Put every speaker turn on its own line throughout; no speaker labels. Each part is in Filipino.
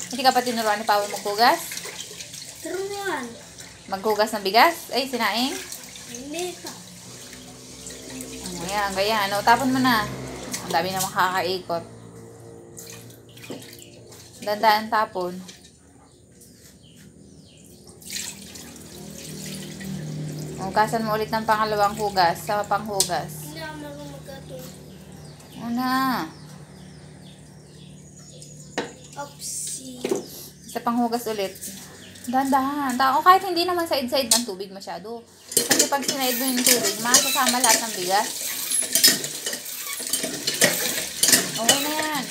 Hindi ka pa tinuruan ni Papa maghugas?
Turuan.
Maghugas ng bigas? Ay, sinaing?
Hindi ka.
Ayan, ganyan. O, tapon mo na. Ang dami na makakaikot. Dandaan tapon. Hugasan mo ulit ng pangalawang hugas sa panghugas.
Hindi ako marunong magkato.
Una.
Oopsie.
Sa panghugas ulit. Dahan-dahan. O kahit hindi naman side-side ng tubig masyado. Kasi pag sinaid mo yung tubig, masasama lahat ng bigas. Okay na yan.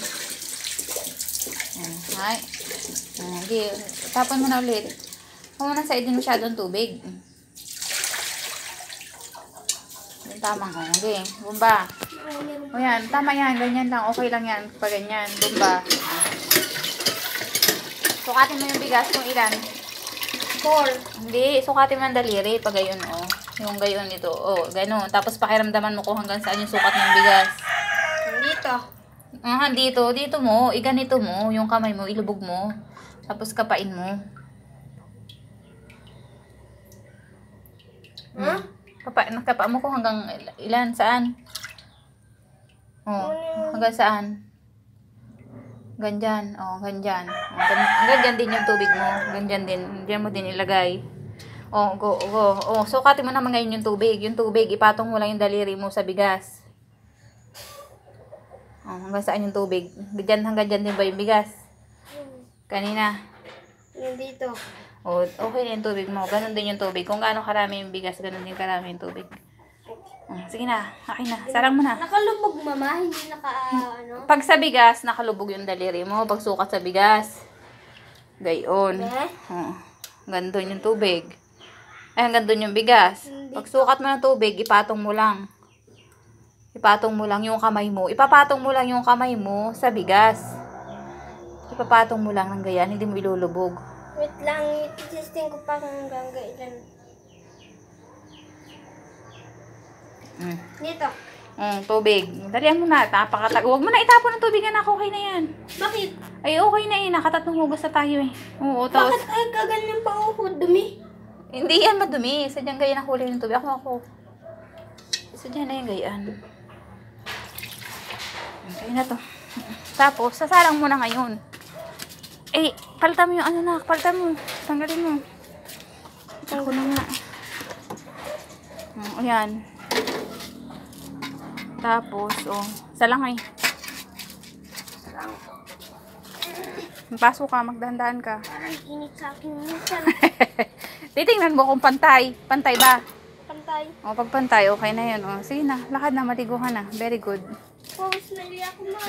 Hay. Okay. Tapon mo na ulit. Huwag mo na side din masyado ng tubig. Yung tamang o. Okay. Bumba. O yan. Tama yan. Ganyan lang. Okay lang yan. Pag ganyan. Bumba. Sukatin mo yung bigas kung ilan.
4.
Hindi. Sukatin mo ang daliri. Pag gayon o. Yung gayon ito. O. Ganon. Tapos pakiramdaman mo kung hanggang saan yung sukat ng bigas.
Dito.
Dito. Dito mo. Iganito mo. Yung kamay mo. Ilubog mo. Tapos kapain mo. Kapa mo kung hanggang ilan. Saan? O. Hanggang saan? Ganyan. O. Ganyan. Ganyan din yung tubig mo. Ganyan din. Diyan mo din ilagay. O. Go. O. Sukatin mo naman ngayon yung tubig. Yung tubig. Ipatong mo lang yung daliri mo sa bigas. Hanggang saan yung tubig? Hanggang dyan din ba yung bigas? Kanina.
Yung dito.
Okay na yung tubig mo. Ganon din yung tubig. Kung gaano karami yung bigas, ganon din karami yung tubig. Sige na. Okay na. Sarang mo na.
Nakalubog, mama. Hindi ano.
Pag sa bigas, nakalubog yung daliri mo. Pag sukat sa bigas. Gayon. Hanggang doon yung tubig. Ay, hanggang doon yung bigas. Pag sukat mo ng tubig, ipatong mo lang. Ipatong mo lang yung kamay mo. Ipapatong mo lang yung kamay mo sa bigas. Ipapatong mo lang ng gayan. Hindi mo ilulubog.
Wait lang. Ititesting ko pa kung hanggang ilan. Dito.
Tubig. Dalihan mo na. Huwag mo na itapon ng tubig, anak. Okay na yan.
Bakit?
Ay, okay na yun. Nakatatlong hugas na tayo eh. Oo, tapos.
Bakit ay kaganyan pa ako? Dumi.
Hindi yan madumi. Sadyang gayan ang huli ng tubig. Ako. Sadyang na yung gayan. Okay na to. Tapos, sasalang mo na ngayon. Palitan mo yung ano na. Palitan mo. Tanggalin mo. Ako na nga. Ayan. Tapos, salangay. Pasok ka, magdahan-dahan ka.
Parang init sa akin minsan.
Titingnan mo kung pantay. Pantay ba?
Pantay.
Pag pantay, okay na yun. Sige na, lakad na, maligo ka na. Very good.
Pause na ako, ma.